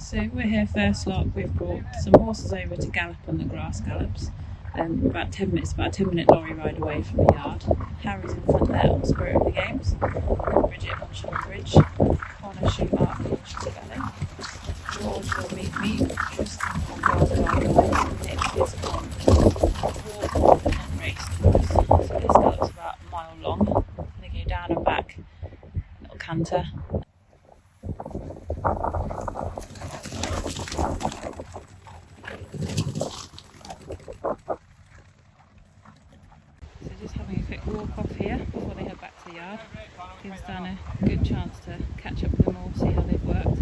So we're here first lot. We've brought some horses over to Gallop on the grass gallops. About 10 minutes, about a 10-minute lorry ride away from the yard. Harry's in front there on Spirit of the Games. Bridget on Shortbridge. Connor shoot Mark on Sugar Valley. George will meet me. Tristan on Gallop. Nick is on walk and race course. So this gallop's about a mile long. They go down and back. A little canter. Just having a quick walk off here before they head back to the yard. Gives Dan a good chance to catch up with them all, see how they've worked.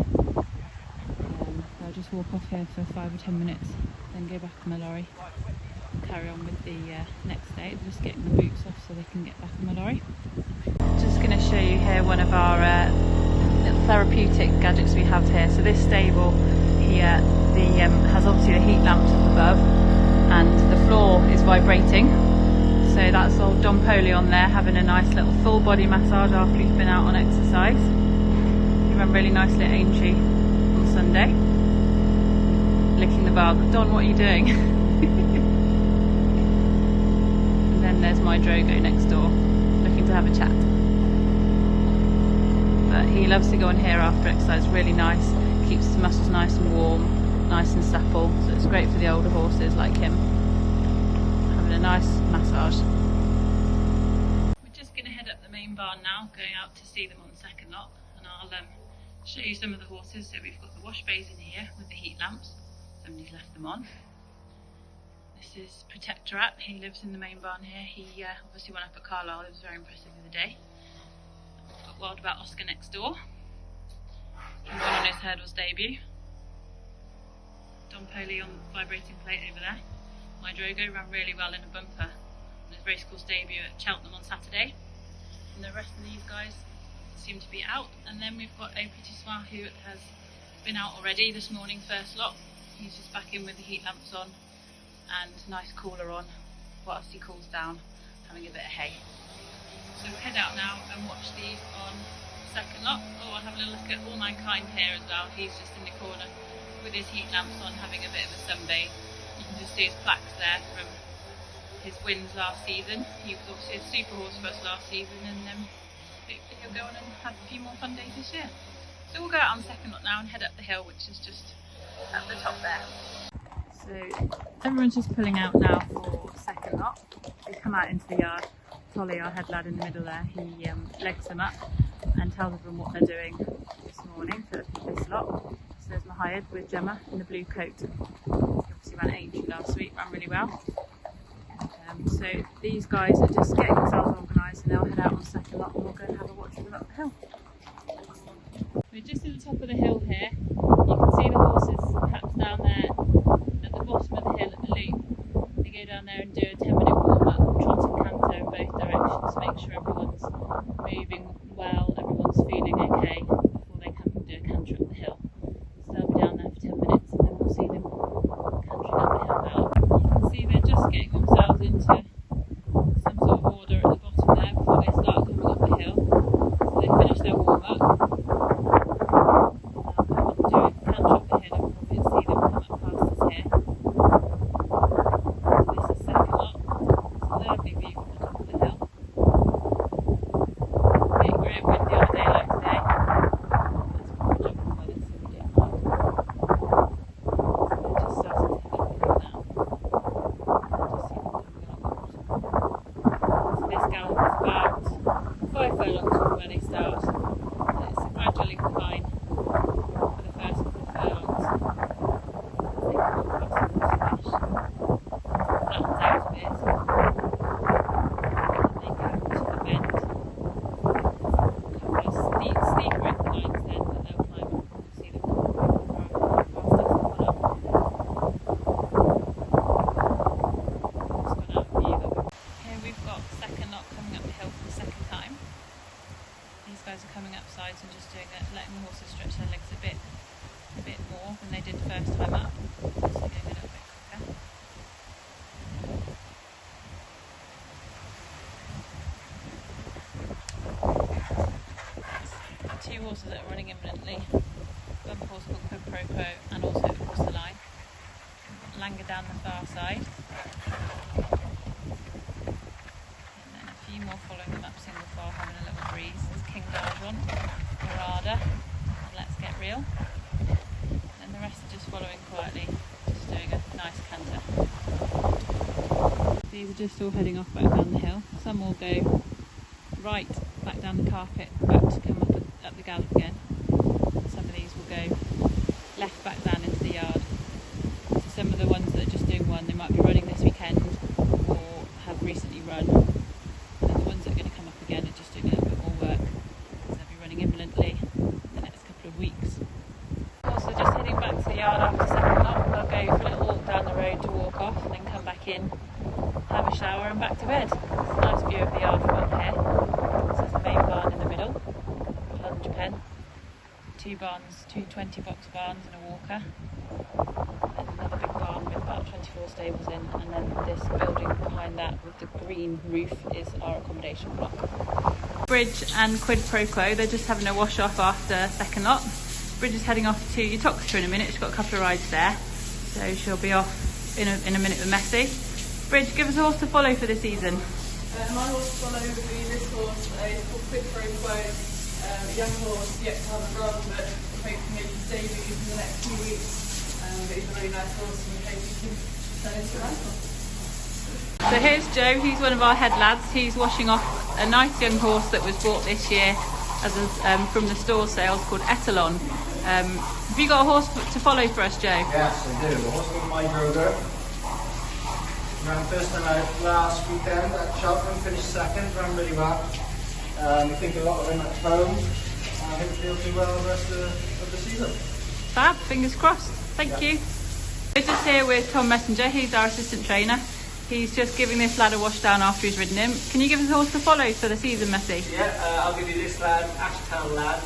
I'll just walk off here for 5 or 10 minutes, then go back on the lorry and carry on with the next day. Just getting the boots off so they can get back on the lorry. Just going to show you here one of our little therapeutic gadgets we have here. So this stable here has obviously the heat lamps up above, and the floor is vibrating. So that's old Don Poley on there having a nice little full body massage after he's been out on exercise. He ran really nicely at Aintree on Sunday. Licking the bug. Don, what are you doing? And then there's my Drogo next door, looking to have a chat. But he loves to go on here after exercise, really nice. Keeps his muscles nice and warm, nice and supple. So it's great for the older horses like him. A nice massage. We're just going to head up the main barn now, going out to see them on second lot, and I'll show you some of the horses. So we've got the wash basin here with the heat lamps. Somebody's left them on. This is Protectorat. He lives in the main barn here. He obviously went up at Carlisle. It was very impressive the other day. We've got Wild About Oscar next door. He's on his hurdle's debut. Don Poley on the vibrating plate over there. My Drogo ran really well in a bumper on his racecourse debut at Cheltenham on Saturday. And the rest of these guys seem to be out. And then we've got Petit Soir, who has been out already this morning, first lot. He's just back in with the heat lamps on and nice cooler on whilst he cools down, having a bit of hay. So we'll head out now and watch these on second lot. Oh, I'll have a little look at All Mankind here as well. He's just in the corner with his heat lamps on, having a bit of a sunbathe. You can just see his plaques there from his wins last season. He was obviously a super horse for us last season, and hopefully he'll go on and have a few more fun days this year. So we'll go out on second lot now and head up the hill, which is just at the top there. So everyone's just pulling out now for second lot. They come out into the yard. Tolly, our head lad in the middle there, he legs them up and tells everyone what they're doing this morning for this lot. So there's Mahayed with Gemma in the blue coat. He ran Aintree last week, ran really well. So these guys are just getting themselves organised, and they'll head out on second lot, and we'll go and have a watch of them up the hill. We're just at the top of the hill here. You can see the horses perhaps down there at the bottom of the hill at the loop. They go down there and do a 10-minute warm-up, trot and canter in both directions to make sure everyone's moving well, everyone's feeling okay before they come and do a canter up the hill. So they'll be down there for 10 minutes, and then we'll see them cantering up the hill now. You can see they're just getting themselves into some sort of order at the bottom there before they start coming up the hill. So they finish their warm-up. And just doing it, letting the horses stretch their legs a bit more than they did the first time up, so going a little bit quicker. The two horses that are running imminently, young horse called Quid Pro Quo, and also across the line. Langer down the far side. And then a few more following them up single file, having a little breeze. There's King Darjon, Murada, and Let's Get Real. And the rest are just following quietly, just doing a nice canter. These are just all heading off back down the hill. Some will go right back down the carpet, back to come up the gallop again. Some of these will go left back down into the yard. So some of the ones that are just doing one, they might be running this weekend or have recently run. And the ones that are going to come up again are just doing a little bit more work, because they'll be running imminently in the next couple of weeks. Also just heading back to the yard after second lot. They'll go for a little walk down the road to walk off, and then come back in, have a shower and back to bed. It's a nice view of the yard from up here. This is the main barn in the middle, lunge pen, 2 barns, 2 20-box barns and a walker, and another big barn with about 24 stables in, and then this building behind that with the green roof is our accommodation block. Bridge and Quid Pro Quo, they're just having a wash off after second lot. Bridge is heading off to Uttoxeter in a minute. She's got a couple of rides there, so she'll be off in a minute with Messi. Bridge, give us a horse to follow for the season. My horse to follow would be this horse, it's called Quid Pro Quo. A young horse, yet to have a run, but I'm hoping he can debut in the next few weeks. But he's a really nice horse, and we hope he can turn into a nice horse. So here's Joe, he's one of our head lads. He's washing off a nice young horse that was bought this year as from the store sales called Etalon. Have you got a horse to follow for us, Joe? Yes, I do. A horse called My Broder. Ran first time out last weekend at Skelton, finished second, ran really well. I think a lot of him at home. I think he'll do well the rest of the season. Fab, fingers crossed. Thank you. We're just here with Tom Messenger, he's our assistant trainer. He's just giving this lad a wash down after he's ridden him. Can you give us a horse to follow for the season, Messi? Yeah, I'll give you this lad, Ashtown lad.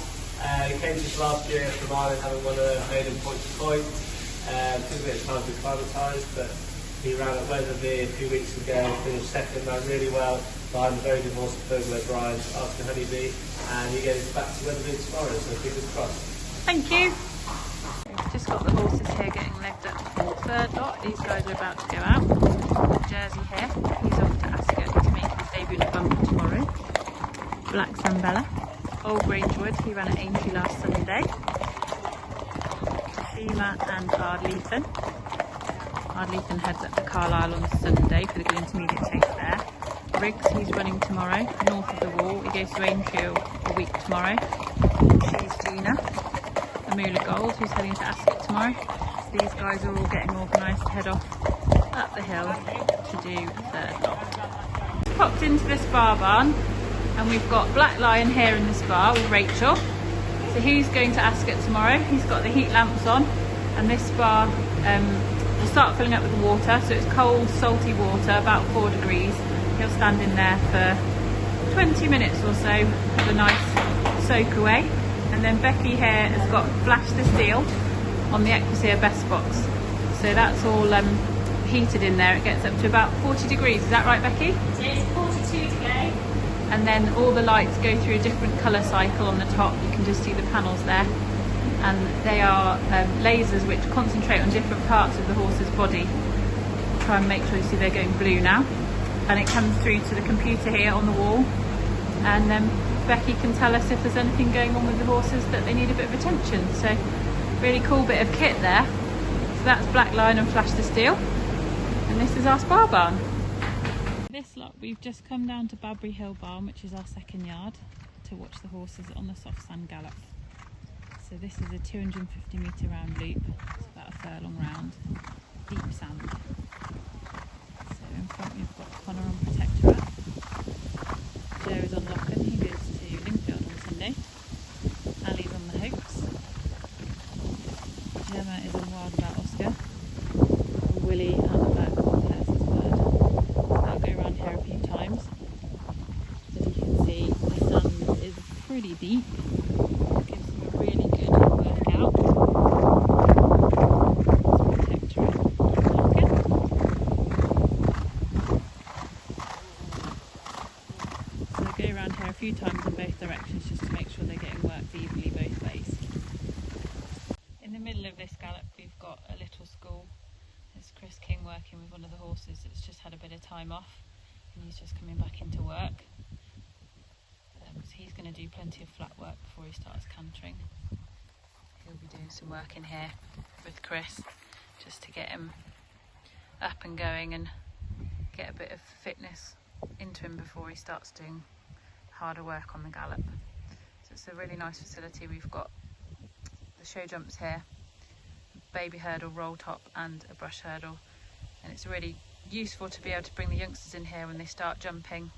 He came to us last year from Ireland, having won a maiden point to point. Took a bit of time to acclimatise, but he ran at Weatherby a few weeks ago, finished second, ran really well behind a very good horse, Burglar Brian, after Honeybee, and he goes back to Weatherby tomorrow, so fingers crossed. Thank you. We've just got the horses here getting left up for the third lot. These guys are about to go out. Jersey here, he's off to Ascot to make his debut in a bumper tomorrow. Black Sunbella. Old Grangewood, he ran at Aintree last Sunday. Shima and Ardleton. Ardleton heads up to Carlisle on Sunday for the good intermediate chase there. Riggs, he's running tomorrow, north of the wall. He goes to Aintree a week tomorrow. She's Gina. Amula Gold, who's heading to Ascot tomorrow. So these guys are all getting organised to head off up the hill to do third lot. Popped into this bar barn, and we've got Black Lion here in this bar with Rachel. So he's going to Ascot tomorrow. He's got the heat lamps on, and this bar will start filling up with water. So it's cold, salty water, about 4 degrees. He'll stand in there for 20 minutes or so, have a nice soak away. And then Becky here has got Flash the Steel on the Equisea Best Box. So that's all heated in there. It gets up to about 40 degrees. Is that right, Becky? It is 42 today. And then all the lights go through a different colour cycle on the top. You can just see the panels there. And they are lasers which concentrate on different parts of the horse's body. Try and make sure you see they're going blue now. And it comes through to the computer here on the wall. And then Becky can tell us if there's anything going on with the horses that they need a bit of attention. So really cool bit of kit there. So that's Black Lion and Flash the Steel. And this is our spar barn. This lot, we've just come down to Babbury Hill Barn, which is our second yard, to watch the horses on the soft sand gallop. So this is a 250 metre round loop, it's about a furlong round, deep sand. So in front we've got Connor on Protectorate. Joe is on Locken, he goes to Lingfield on Sunday. Ali's on the Hopes. Gemma is on Wild About Oscar. Willie at the back on Hurst's Word. I'll go around here a few times. As you can see, the sand is pretty deep. Gives them a really good workout. It's Protectorate on Locken. So I'll go around here a few times in both directions just to make sure they're getting worked evenly both ways. school. It's Chris King working with one of the horses that's just had a bit of time off, and he's just coming back into work. So he's going to do plenty of flat work before he starts cantering. He'll be doing some work in here with Chris just to get him up and going and get a bit of fitness into him before he starts doing harder work on the Gallop. So it's a really nice facility. We've got the show jumps here, baby hurdle, roll top and a brush hurdle, and it's really useful to be able to bring the youngsters in here when they start jumping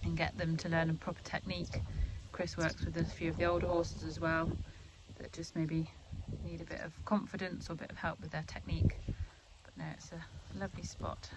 and get them to learn a proper technique. Chris works with a few of the older horses as well that just maybe need a bit of confidence or a bit of help with their technique. But no, it's a lovely spot.